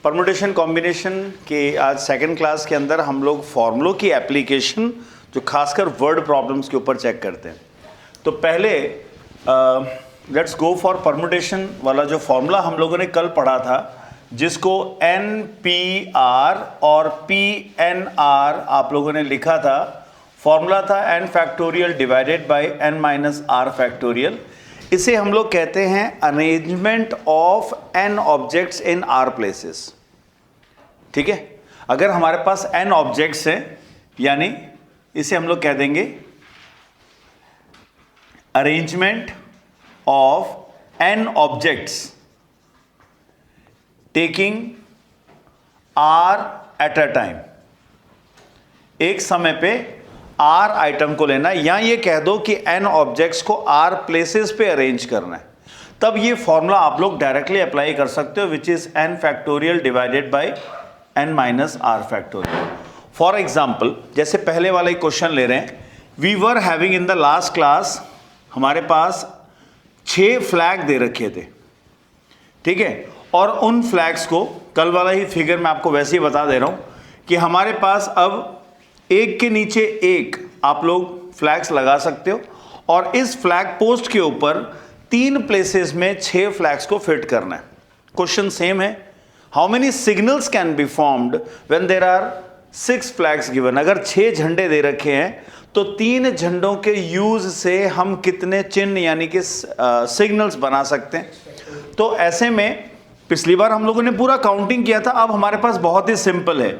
Permutation combination के आज second class के अंदर हम लोग फॉर्मूलों की एप्लीकेशन जो खासकर वर्ड प्रॉब्लम्स के ऊपर चेक करते हैं। तो पहले लेट्स गो फॉर परमुटेशन वाला जो फॉर्मूला हम लोगों ने कल पढ़ा था, जिसको NPR और PNR आप लोगों ने लिखा था। फॉर्मूला था n factorial divided by n minus R factorial. इसे हम लोग कहते हैं arrangement of n objects in r places. ठीक है, अगर हमारे पास n ऑब्जेक्ट्स हैं, यानी इसे हम लोग कह देंगे arrangement of n objects taking r at a time. एक समय पे r आइटम को लेना, या ये कह दो कि n ऑब्जेक्ट्स को r प्लेसेस पे अरेंज करना है, तब ये फॉर्मूला आप लोग डायरेक्टली अप्लाई कर सकते हो, which is n factorial divided by n minus R factorial. For example, जैसे पहले वाला क्वेश्चन ले रहे हैं, we were having in the last class, हमारे पास 6 फ्लैग दे रखे थे। ठीक है, और उन फ्लैग्स को कल वाला ही फिगर मैं आपको वैसे ही बता दे रहा हूं कि हमारे पास अब एक के नीचे एक आप लोग फ्लैग्स लगा सकते हो, और इस फ्लैग पोस्ट के ऊपर 3 प्लेसेस में 6 फ्लैग्स को फिट करना है। क्वेश्चन सेम है, how many signals can be formed when there are 6 flags given. अगर 6 झंडे दे रखे हैं तो 3 झंडों के यूज से हम कितने चिन्ह यानी कि सिग्नल्स बना सकते हैं। तो ऐसे में पिछली बार हम लोगों ने पूरा काउंटिंग किया था, अब हमारे पास बहुत ही सिंपल है,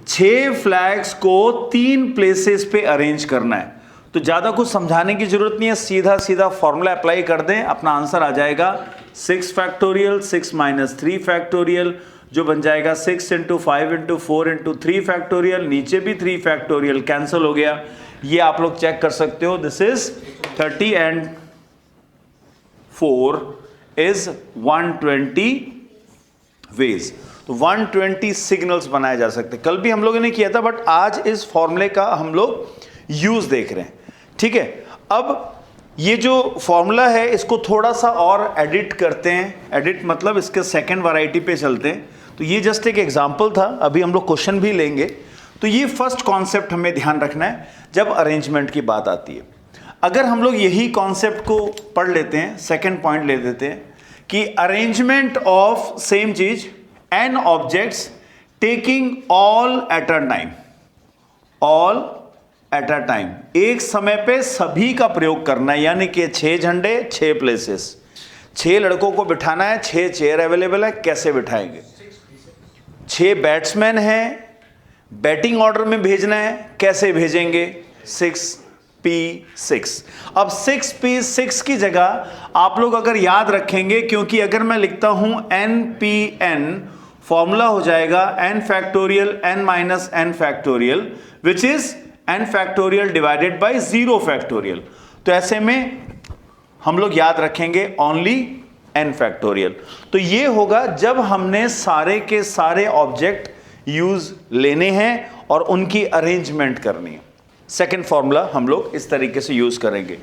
6 फ्लैग्स को 3 प्लेसेस पे अरेंज करना है। तो ज़्यादा कुछ समझाने की जरूरत नहीं है, सीधा सीधा फॉर्मूला अप्लाई कर दें, अपना आंसर आ जाएगा 6 फैक्टोरियल 6 माइनस 3 फैक्टोरियल, जो बन जाएगा 6 इंटू 5 इंटू 4 इंटू 3 फैक्टोरियल। नीचे भी 3 फैक्टोरियल कैंसिल हो गया, ये आप लोग चेक कर सकते हो। This is 30 and 4 is 120 ways. तो 120 सिग्नल्स बनाए जा सकते हैं। कल भी हम लोगों ने किया था, बट आज इस फॉर्मूले का हम लोग यूज देख रहे हैं। ठीक है, अब ये जो फॉर्मूला है इसको थोड़ा सा और एडिट करते हैं। एडिट मतलब इसके सेकंड वैरायटी पे चलते हैं। तो ये जस्ट एक एग्जांपल था, अभी हम लोग क्वेश्चन भी लेंगे। तो ये फर्स्ट कॉन्सेप्ट हमें ध्यान रखना है जब अरेंजमेंट की बात आती है। अगर हम लोग यही कॉन्सेप्ट को पढ़ लेते हैं, सेकेंड पॉइंट ले देते हैं कि अरेंजमेंट ऑफ सेम चीज n objects taking all at a time. All at a time, एक समय पे सभी का प्रयोग करना है, यानी कि 6 झंडे 6 प्लेसेस, 6 लड़कों को बिठाना है, 6 चेयर अवेलेबल है, कैसे बिठाएंगे। 6 बैट्समैन हैं, बैटिंग ऑर्डर में भेजना है, कैसे भेजेंगे, 6P6। अब 6P6 की जगह आप लोग अगर याद रखेंगे, क्योंकि अगर मैं लिखता हूं NPN, फॉर्मूला हो जाएगा n factorial n minus n factorial, which is n factorial divided bye 0 factorial. तो ऐसे में हम लोग याद रखेंगे ओनली n फैक्टोरियल। तो ये होगा जब हमने सारे के सारे ऑब्जेक्ट यूज लेने हैं और उनकी अरेंजमेंट करनी है। सेकेंड फॉर्मूला हम लोग इस तरीके से यूज करेंगे।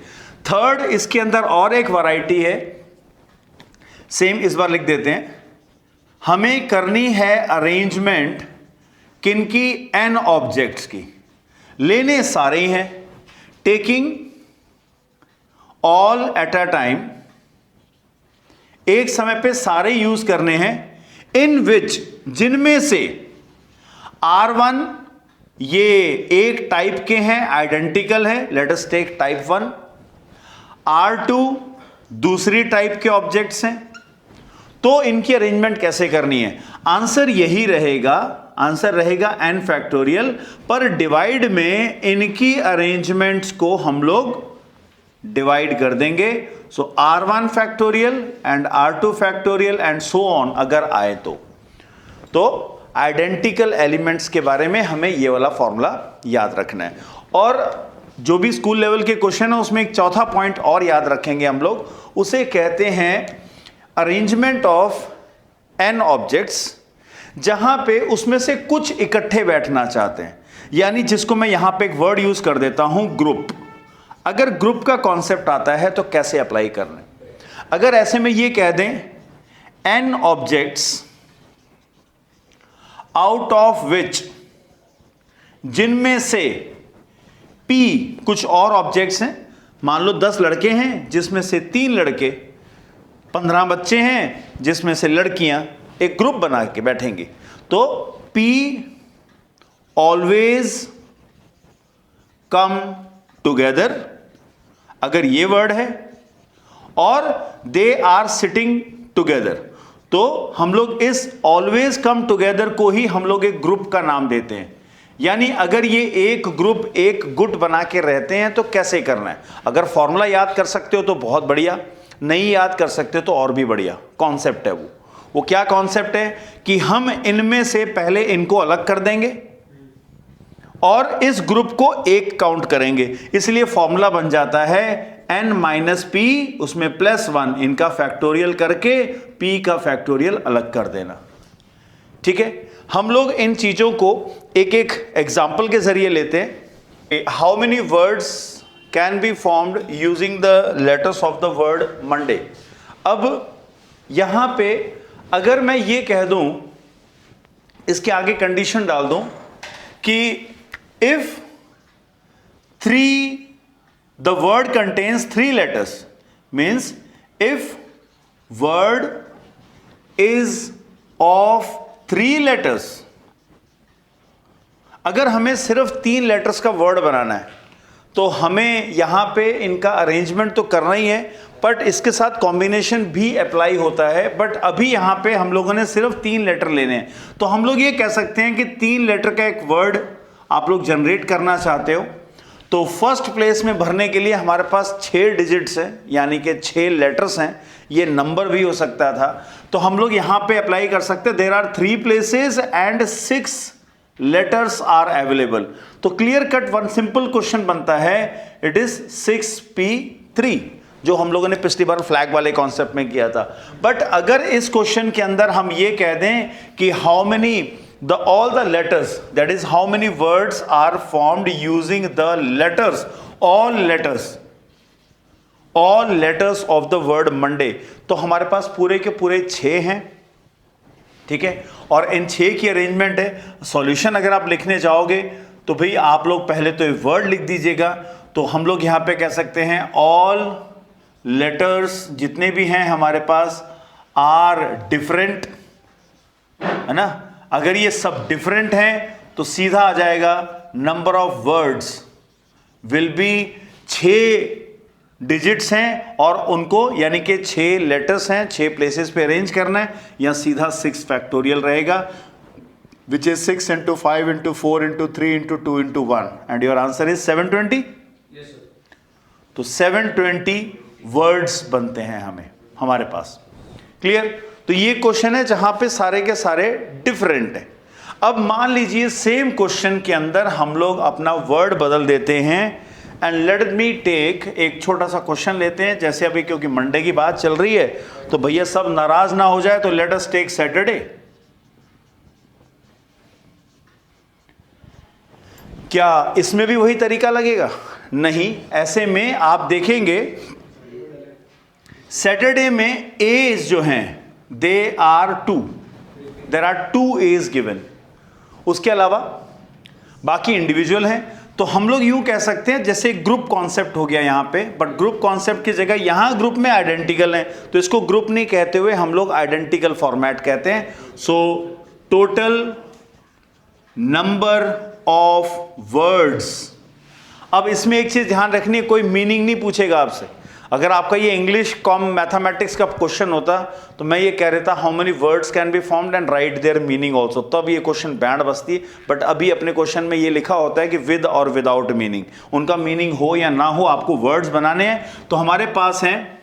थर्ड, इसके अंदर और एक वैरायटी है, सेम इस बार लिख देते हैं। हमें करनी है अरेंजमेंट किनकी, n ऑब्जेक्ट्स की, लेने सारे ही हैं, taking all at a time, एक समय पे सारे यूज करने हैं, इन विच, जिनमें से R1 ये एक टाइप के हैं, आइडेंटिकल है, let us take type 1, R2 दूसरी टाइप के ऑब्जेक्ट्स हैं। तो इनकी अरेंजमेंट कैसे करनी है, आंसर यही रहेगा, आंसर रहेगा n फैक्टोरियल, पर डिवाइड में इनकी अरेंजमेंट्स को हम लोग डिवाइड कर देंगे। सो R1 factorial and R2 factorial and so on अगर आए तो आइडेंटिकल एलिमेंट्स के बारे में हमें ये वाला फॉर्मूला याद रखना है। और जो भी स्कूल लेवल के क्वेश्चन है उसमें एक चौथा पॉइंट और याद रखेंगे हम लोग, उसे कहते हैं अरेंजमेंट ऑफ n ऑब्जेक्ट्स, जहां पे उसमें से कुछ इकट्ठे बैठना चाहते हैं, यानी जिसको मैं यहां पे एक वर्ड यूज कर देता हूं, ग्रुप। अगर ग्रुप का कॉन्सेप्ट आता है तो कैसे अप्लाई करना है। अगर ऐसे में ये कह दें n objects out of which, जिनमें से P कुछ और ऑब्जेक्ट्स हैं, मान लो 10 लड़के हैं जिसमें से 3 लड़के, 15 बच्चे हैं जिसमें से लड़कियां, एक ग्रुप बना के बैठेंगे, तो P ऑलवेज कम टुगेदर, अगर ये वर्ड है, और दे आर सिटिंग टुगेदर, तो हम लोग इस ऑलवेज कम टुगेदर को ही हम लोग एक ग्रुप का नाम देते हैं। यानी अगर ये एक ग्रुप एक गुट बना के रहते हैं तो कैसे करना है, अगर फॉर्मूला याद कर सकते हो तो बहुत बढ़िया, नहीं याद कर सकते तो और भी बढ़िया। कॉन्सेप्ट है वो क्या कॉन्सेप्ट है कि हम इनमें से पहले इनको अलग कर देंगे और इस ग्रुप को एक काउंट करेंगे, इसलिए फॉर्मूला बन जाता है n माइनस p, उसमें +1, इनका फैक्टोरियल करके p का फैक्टोरियल अलग कर देना। ठीक है, हम लोग इन चीजों को एक एक एग्जाम्पल के जरिए लेते हैं। How many words can be formed using the letters of the word Monday. अब यहां पे अगर मैं ये कह दूं, इसके आगे कंडीशन डाल दूं कि if the word contains 3 letters, means if word is of 3 letters, अगर हमें सिर्फ 3 लेटर्स का वर्ड बनाना है तो हमें यहां पे इनका अरेंजमेंट तो करना ही है, बट इसके साथ कॉम्बिनेशन भी अप्लाई होता है। बट अभी यहां पे हम लोगों ने सिर्फ 3 लेटर लेने हैं, तो हम लोग ये कह सकते हैं कि 3 लेटर का एक वर्ड आप लोग जनरेट करना चाहते हो, तो फर्स्ट प्लेस में भरने के लिए हमारे पास 6 डिजिट्स हैं, यानी कि 6 लेटर्स हैं, ये नंबर भी हो सकता था, तो हम लोग यहां पे अप्लाई कर सकते हैं। There are 3 places and 6 letters are available. तो clear cut one simple question बनता है, इट इज 6p3, जो हम लोगों ने पिछली बार फ्लैग वाले कॉन्सेप्ट में किया था। बट अगर इस क्वेश्चन के अंदर हम ये कह दें कि how many all the letters, that is how many words are formed using the letters, all letters of the word Monday, तो हमारे पास पूरे के पूरे 6 हैं। ठीक है, और इन 6 की अरेंजमेंट है। सॉल्यूशन अगर आप लिखने जाओगे तो भाई आप लोग पहले तो एक वर्ड लिख दीजिएगा, तो हम लोग यहां पे कह सकते हैं ऑल लेटर्स जितने भी हैं हमारे पास आर डिफरेंट, है ना। अगर ये सब डिफरेंट हैं तो सीधा आ जाएगा number of words will be 6 digits हैं और उनको यानी कि 6 लेटर्स हैं, 6 प्लेसेस पे अरेंज करना है, या सीधा 6 फैक्टोरियल रहेगा, which is 6 into 5 into 4 into 3 into 2 into 1, and your answer is 720। Yes, sir. तो 720 वर्ड्स बनते हैं हमारे पास। क्लियर। तो ये क्वेश्चन है जहां पे सारे के सारे डिफरेंट हैं। अब मान लीजिए सेम क्वेश्चन के अंदर हम लोग अपना वर्ड बदल देते हैं, एंड लेट मी टेक एक छोटा सा क्वेश्चन लेते हैं, जैसे अभी क्योंकि मंडे की बात चल रही है तो भैया सब नाराज ना हो जाए, तो लेट अस टेक सैटरडे। क्या इसमें भी वही तरीका लगेगा? नहीं। ऐसे में आप देखेंगे सैटरडे में एज जो हैं they are 2, there are 2 E's given, उसके अलावा बाकी इंडिविजुअल हैं। तो हम लोग यूं कह सकते हैं जैसे ग्रुप कॉन्सेप्ट हो गया यहां पे, बट ग्रुप कॉन्सेप्ट की जगह यहां ग्रुप में आइडेंटिकल हैं, तो इसको ग्रुप नहीं कहते हुए हम लोग आइडेंटिकल फॉर्मेट कहते हैं। सो टोटल नंबर ऑफ वर्ड्स। अब इसमें एक चीज ध्यान रखनी है, कोई मीनिंग नहीं पूछेगा आपसे। अगर आपका ये इंग्लिश कॉम मैथमेटिक्स का क्वेश्चन होता तो मैं ये कह रहा था how many words can be formed and right there meaning also, तब ये क्वेश्चन बैंड बजती। बट अभी अपने क्वेश्चन में ये लिखा होता है कि विद और विदाउट मीनिंग, उनका मीनिंग हो या ना हो आपको वर्ड्स बनाने हैं। तो हमारे पास हैं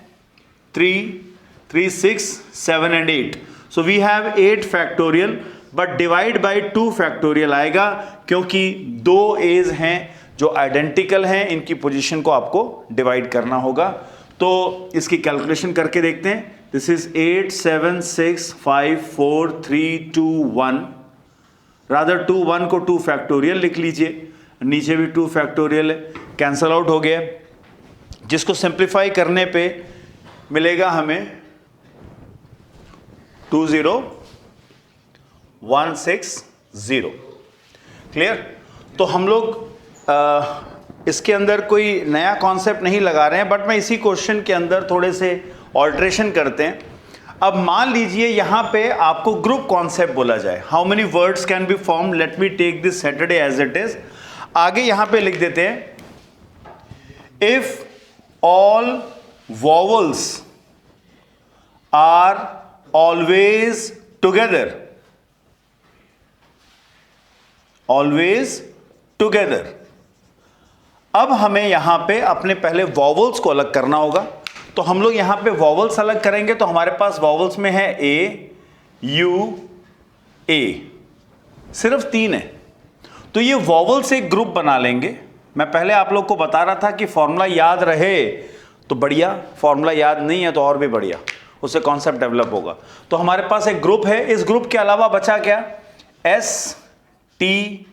3, 3, 6, 7 and 8। So we have 8 factorial, but divide by 2 factorial आएगा, क्योंकि 2 एज हैं जो आइडेंटिकल हैं, इनकी पोजीशन को आपको डिवाइड करना होगा। तो इसकी कैलकुलेशन करके देखते हैं। This is 8, 7, 6, 5, 4, 3, 2, 1। रादर 2, 1 को 2 फैक्टोरियल लिख लीजिए, नीचे भी 2 फैक्टोरियल है, कैंसल आउट हो गया, जिसको सिंप्लीफाई करने पे मिलेगा हमें 2016 0। क्लियर? तो हम लोग इसके अंदर कोई नया कॉन्सेप्ट नहीं लगा रहे हैं, बट मैं इसी क्वेश्चन के अंदर थोड़े से ऑल्ट्रेशन करते हैं। अब मान लीजिए यहां पे आपको ग्रुप कॉन्सेप्ट बोला जाए, how many words can be form, let me take this Saturday as it is. आगे यहां पे लिख देते हैं, if all vowels are always together, always together. अब हमें यहां पे अपने पहले वॉवल्स को अलग करना होगा, तो हम लोग यहां पे वॉवल्स अलग करेंगे। तो हमारे पास वॉवल्स में है ए, यू, ए, सिर्फ 3 है। तो ये वॉवल्स एक ग्रुप बना लेंगे। मैं पहले आप लोग को बता रहा था कि फॉर्मूला याद रहे तो बढ़िया, फॉर्मूला याद नहीं है तो और भी बढ़िया, उससे कॉन्सेप्ट डेवलप होगा। तो हमारे पास एक ग्रुप है, इस ग्रुप के अलावा बचा क्या, S T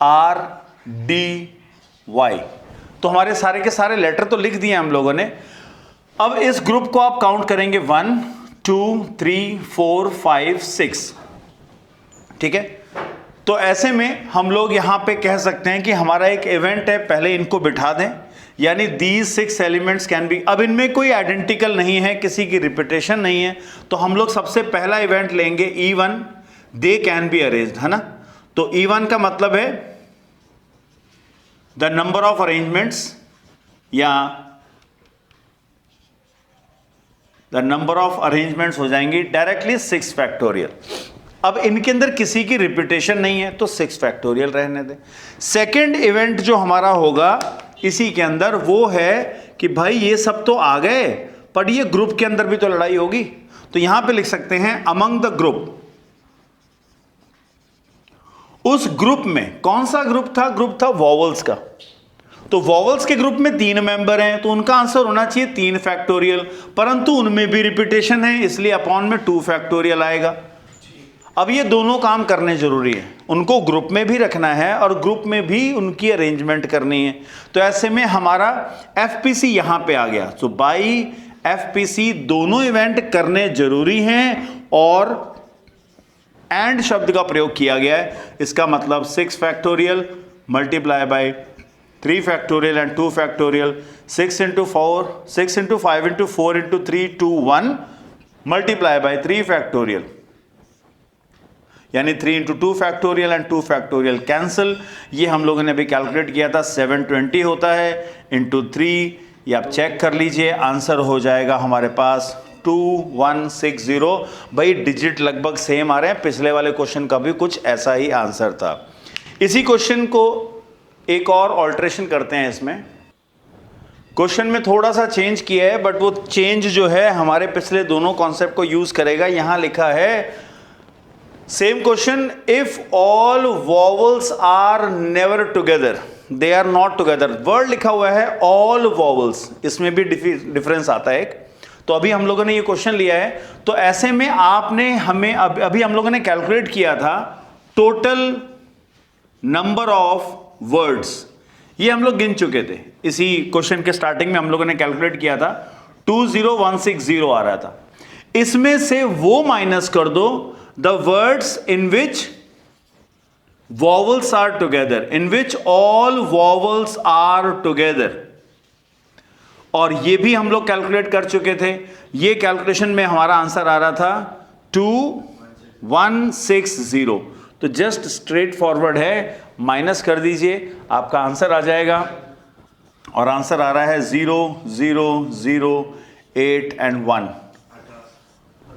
R D Y. तो हमारे सारे के सारे लेटर तो लिख दिए हम लोगों ने। अब इस ग्रुप को आप काउंट करेंगे 1 2 3 4 5 6, ठीक है। तो ऐसे में हम लोग यहां पे कह सकते हैं कि हमारा एक इवेंट है, पहले इनको बिठा दें, यानी these 6 एलिमेंट्स कैन बी। अब इनमें कोई आइडेंटिकल नहीं है, किसी की रिपीटेशन नहीं है, तो हम लोग सबसे पहला इवेंट लेंगे E1, they can be arranged, है ना। तो E1 का मतलब है द नंबर ऑफ अरेंजमेंट्स, या द नंबर ऑफ अरेंजमेंट्स हो जाएंगी डायरेक्टली 6 फैक्टोरियल। अब इनके अंदर किसी की रिपीटेशन नहीं है तो 6 फैक्टोरियल रहने दें। सेकेंड इवेंट जो हमारा होगा इसी के अंदर, वो है कि भाई ये सब तो आ गए, पर ये ग्रुप के अंदर भी तो लड़ाई होगी। तो यहां पे लिख सकते हैं अमंग द ग्रुप। उस ग्रुप में कौन सा ग्रुप था, ग्रुप था वॉवल्स का। तो वॉवल्स के ग्रुप में 3 मेंबर हैं, तो उनका आंसर होना चाहिए 3 फैक्टोरियल, परंतु उनमें भी रिपीटेशन है, इसलिए अपॉन में 2 फैक्टोरियल आएगा। अब ये दोनों काम करने जरूरी है, उनको ग्रुप में भी रखना है और ग्रुप में भी उनकी अरेंजमेंट करनी है। तो ऐसे में हमारा एफपीसी यहां पे आ गया। तो बाई एफपीसी दोनों इवेंट करने जरूरी हैं और एंड शब्द का प्रयोग किया गया है। इसका मतलब 6 factorial multiply by 3 factorial and 2 factorial, 6 into 4, 6 into 5 into 4 into 3 to 1 multiply by 3 factorial, यानी 3 into 2 factorial and 2 factorial cancel. ये हम लोगों ने भी कैलकुलेट किया था, 720 होता है इंटू 3, ये आप चेक कर लीजिए, आंसर हो जाएगा हमारे पास 2160। भाई डिजिट लगभग सेम आ रहे हैं, पिछले वाले क्वेश्चन का भी कुछ ऐसा ही आंसर था। इसी क्वेश्चन को एक और ऑल्ट्रेशन करते हैं। इसमें क्वेश्चन में थोड़ा सा चेंज किया है, बट वो चेंज जो है हमारे पिछले दोनों कॉन्सेप्ट को यूज करेगा। यहां लिखा है same question, if all vowels are never together, they are not together. Word लिखा हुआ है ऑल वॉवल्स, इसमें भी डिफरेंस आता है एक। तो अभी हम लोगों ने ये क्वेश्चन लिया है, तो ऐसे में आपने हमें अभी हम लोगों ने कैलकुलेट किया था टोटल नंबर ऑफ वर्ड्स, ये हम लोग गिन चुके थे। इसी क्वेश्चन के स्टार्टिंग में हम लोगों ने कैलकुलेट किया था, 20160 आ रहा था। इसमें से वो माइनस कर दो the words in which vowels are together, in which all vowels are together। और ये भी हम लोग कैलकुलेट कर चुके थे। ये कैलकुलेशन में हमारा आंसर आ रहा था 2160। तो जस्ट स्ट्रेट फॉरवर्ड है, माइनस कर दीजिए, आपका आंसर आ जाएगा। और आंसर आ रहा है 0 0 0 8 एंड 1,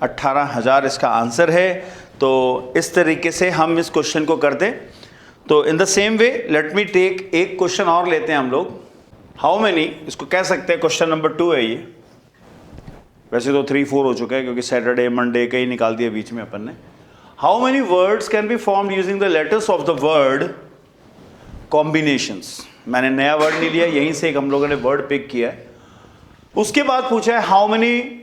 18,000 इसका आंसर है। तो इस तरीके से हम इस क्वेश्चन को करते। तो in the same way let me take एक क्वेश्चन और लेते हैं हम लोग। हाउ मेनी, इसको कह सकते हैं क्वेश्चन नंबर 2 है ये। वैसे तो 3 4 हो चुका है क्योंकि सैटरडे मंडे कहीं निकाल दिया बीच में अपन ने। How many words can be formed using the letters of the word combinations. मैंने नया वर्ड नहीं लिया, यहीं से एक हम लोगों ने वर्ड पिक किया है। उसके बाद पूछा है how many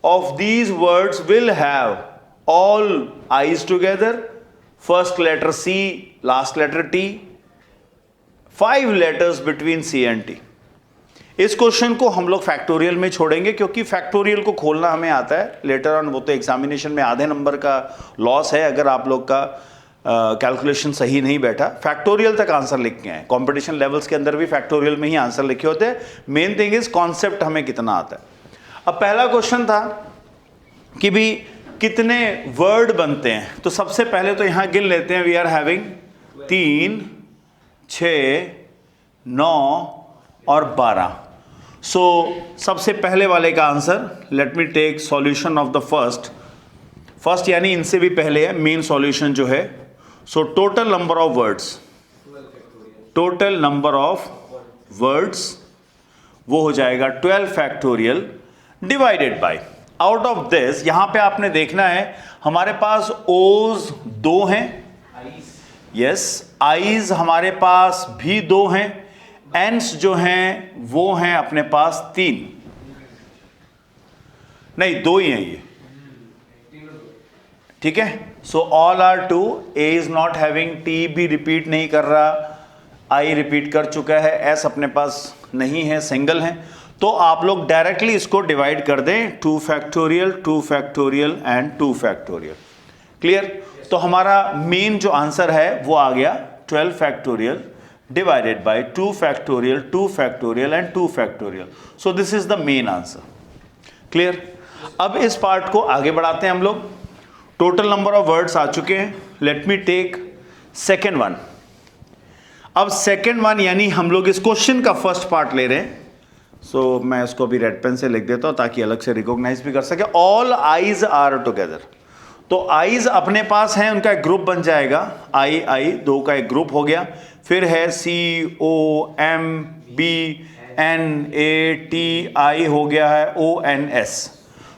of these words will have all I's together, first letter C, last letter T, 5 letters between C and T. इस क्वेश्चन को हम लोग फैक्टोरियल में छोड़ेंगे क्योंकि फैक्टोरियल को खोलना हमें आता है लेटर ऑन। वो तो एग्जामिनेशन में आधे नंबर का लॉस है अगर आप लोग का कैलकुलेशन सही नहीं बैठा, फैक्टोरियल तक आंसर लिख के आए। कंपटीशन लेवल्स के अंदर भी फैक्टोरियल में ही आंसर लिखे होते हैं। मेन थिंग इज कॉन्सेप्ट हमें कितना आता है। अब पहला क्वेश्चन था कि भी कितने वर्ड बनते हैं, तो सबसे पहले तो यहां गिन लेते हैं। वी आर हैविंग 3, 6, 9 और 12। सो सबसे पहले वाले का answer, let me take solution of the first यानी इनसे भी पहले है मेन सॉल्यूशन जो है। So total number of words वो हो जाएगा 12 factorial divided by, out of this यहां पे आपने देखना है हमारे पास ओज 2 हैं, यस, आईज हमारे पास भी 2 हैं, एंड्स जो हैं वो हैं अपने पास 3, नहीं 2 ही हैं ये, ठीक है। So all are 2, A is not having, T भी रिपीट नहीं कर रहा, आई रिपीट कर चुका है, एस अपने पास नहीं है, सिंगल है। तो आप लोग डायरेक्टली इसको डिवाइड कर दें 2 factorial, 2 factorial and 2 factorial. Clear? तो हमारा मेन जो आंसर है वो आ गया 12 factorial divided by 2 factorial, 2 factorial and 2 factorial. So this is the main answer. Clear? अब इस पार्ट को आगे बढ़ाते हैं हम लोग। टोटल नंबर ऑफ वर्ड्स आ चुके हैं। Let me take second one. अब सेकेंड वन यानी हम लोग इस क्वेश्चन का फर्स्ट पार्ट ले रहे हैं। सो मैं इसको भी रेड पेन से लिख देता हूं ताकि अलग से रिकॉग्नाइज भी कर सके। ऑल आईज आर टुगेदर, तो आईज अपने पास हैं, उनका एक ग्रुप बन जाएगा, आई 2 का एक ग्रुप हो गया। फिर है COMBNATI हो गया है ONS।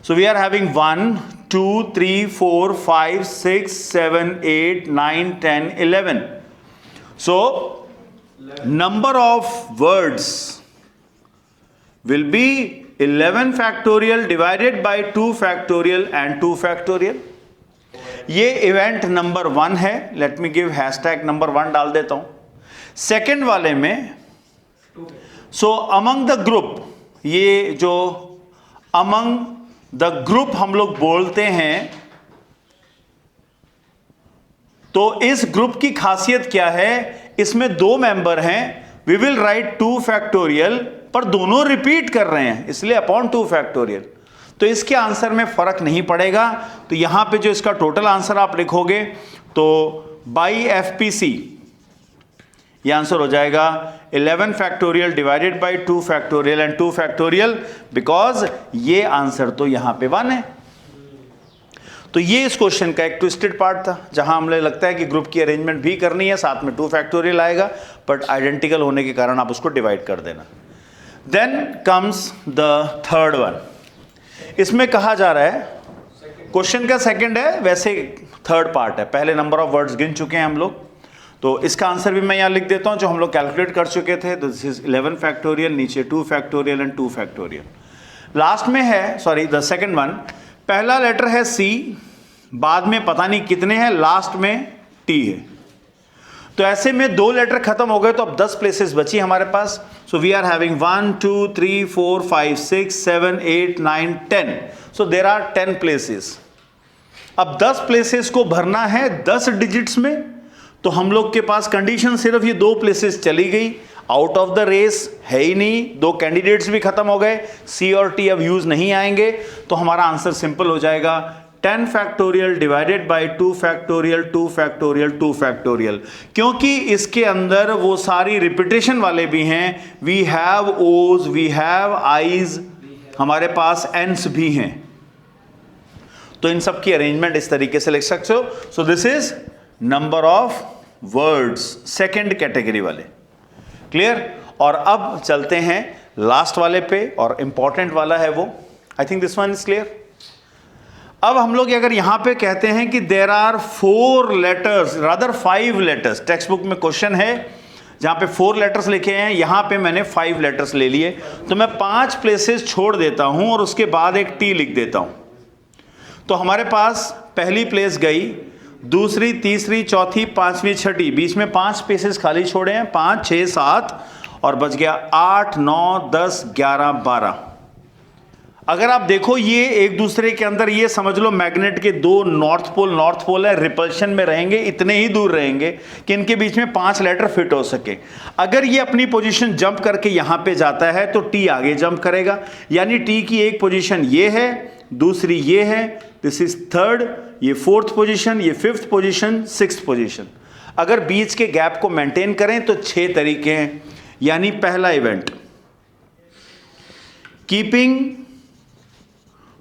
So we are having 1 2 3 4 5 6 7 8 9 10 11। So number of words will be 11 factorial divided by 2 factorial and 2 factorial। ये इवेंट नंबर 1 है। Let me give hashtag number 1 डाल देता हूं। सेकेंड वाले में सो अमंग द ग्रुप, ये जो अमंग द ग्रुप हम लोग बोलते हैं, तो इस ग्रुप की खासियत क्या है, इसमें 2 मेंबर हैं। वी विल राइट 2 फैक्टोरियल, पर दोनों रिपीट कर रहे हैं इसलिए अपॉन 2 फैक्टोरियल, तो इसके आंसर में फर्क नहीं पड़ेगा। तो यहां पे जो इसका टोटल आंसर आप लिखोगे तो बाई FPC ये आंसर हो जाएगा 11 factorial divided by 2 factorial and 2 factorial, because ये आंसर तो यहां पे 1 है। तो ये इस क्वेश्चन का एक ट्विस्टेड पार्ट था, जहां हमें लगता है कि ग्रुप की अरेंजमेंट भी करनी है, साथ में 2 फैक्टोरियल आएगा, बट आइडेंटिकल होने के कारण आप उसको डिवाइड कर देना। Then comes the third one. इसमें कहा जा रहा है, क्वेश्चन का सेकंड है, वैसे थर्ड पार्ट है। पहले नंबर ऑफ वर्ड्स गिन चुके हैं हम लोग, तो इसका आंसर भी मैं यहां लिख देता हूं जो हम लोग कैलकुलेट कर चुके थे। दिस इज 11 फैक्टोरियल, नीचे 2 फैक्टोरियल एंड 2 फैक्टोरियल। लास्ट में है, सॉरी द सेकंड वन, पहला लेटर है C, बाद में पता नहीं कितने हैं, लास्ट में T है। तो ऐसे में 2 लेटर खत्म हो गए, तो अब 10 प्लेसेस बची हमारे पास। So we are having 1 2 3 4 5 6 7 8 9 10। So there are 10 places. अब 10 प्लेसेस को भरना है 10 डिजिट्स में, तो हम लोग के पास कंडीशन सिर्फ ये 2 प्लेसेस चली गई, आउट ऑफ द रेस है ही नहीं, 2 कैंडिडेट्स भी खत्म हो गए, C और T अब यूज नहीं आएंगे। तो हमारा आंसर सिंपल हो जाएगा 10 factorial divided by 2 factorial 2 factorial 2 factorial, क्योंकि इसके अंदर वो सारी रिपीटेशन वाले भी हैं। वी हैव ओज, वी हैव आईज, हमारे पास एंड्स भी हैं, तो इन सब की अरेंजमेंट इस तरीके से लिख सकते हो। सो this is number of words, second category वाले। क्लियर? और अब चलते हैं लास्ट वाले पे, और इंपॉर्टेंट वाला है वो। I think this one is clear. अब हम लोग अगर यहां पे कहते हैं कि there are 4 letters, rather 5 letters, textbook में क्वेश्चन है जहां पे 4 लेटर्स लिखे हैं, यहां पे मैंने 5 लेटर्स ले लिए, तो मैं 5 प्लेसेस छोड़ देता हूं और उसके बाद एक T लिख देता हूं। तो हमारे पास पहली प्लेस गई, दूसरी, तीसरी, चौथी, 5वीं, 6ठी, बीच में 5 स्पेसेस खाली छोड़े हैं, 5 6 7, और बच गया 8 9 10 11 12। अगर आप देखो ये एक दूसरे के अंदर, ये समझ लो मैग्नेट के दो नॉर्थ पोल है, रिपल्शन में रहेंगे, इतने ही दूर रहेंगे कि इनके बीच में 5 लेटर फिट हो सके। अगर ये अपनी पोजीशन जंप करके यहां पे जाता है तो टी आगे जंप करेगा, यानी टी की एक पोजीशन ये है, दूसरी ये है, दिस इज थर्ड, ये 4th पोजीशन, ये 5th पोजीशन, 6th पोजीशन। अगर बीच के गैप को मेंटेन करें तो 6 तरीके हैं। यानी पहला event, keeping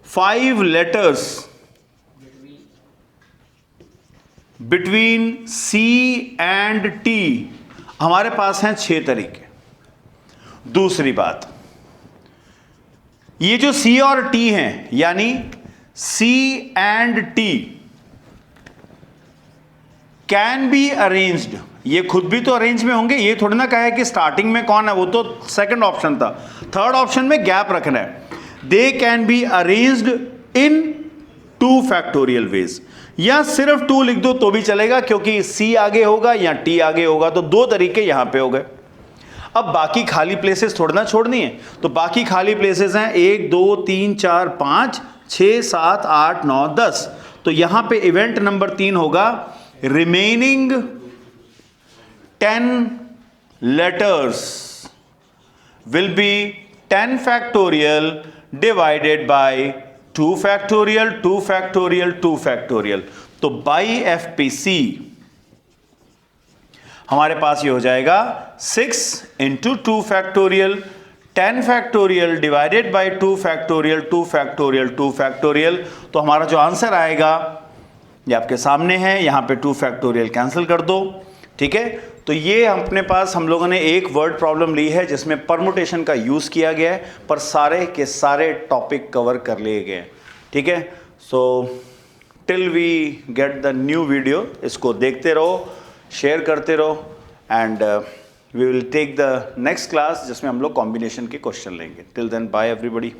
5 letters between C and T, हमारे पास हैं 6 तरीके। दूसरी बात, ये जो C और T हैं, यानी C and T can be arranged, ये खुद भी तो अरेंज में होंगे, ये थोड़ी ना कहा है कि स्टार्टिंग में कौन है, वो तो सेकंड ऑप्शन था। थर्ड ऑप्शन में गैप रखना है। They can be arranged in 2 factorial veg, या सिर्फ 2 लिख दो तो भी चलेगा, क्योंकि C आगे होगा या T आगे होगा, तो 2 तरीके यहां पे हो गए। अब बाकी खाली प्लेसेस थोड़ा ना छोड़नी है, तो बाकी खाली प्लेसेस हैं 1 2 3 4 5 6 7 8 9 10। तो यहां पे इवेंट नंबर 3 होगा, remaining 10 letters will be 10 factorial divided by 2 factorial 2 factorial 2 factorial। तो by FPC हमारे पास ये हो जाएगा 6 into 2 factorial 10 factorial divided by 2 factorial 2 factorial 2 factorial। तो हमारा जो आंसर आएगा ये आपके सामने है, यहां पे 2 फैक्टोरियल कैंसिल कर दो, ठीक है। तो ये अपने पास हम लोगों ने एक वर्ड प्रॉब्लम ली है जिसमें परमुटेशन का यूज किया गया है, पर सारे के सारे टॉपिक कवर कर लिए गए, ठीक है। So till we get the new video, इसको देखते रहो, शेयर करते रहो, and we will take the next class जिसमें हम लोग कॉम्बिनेशन के क्वेश्चन लेंगे। Till then bye everybody.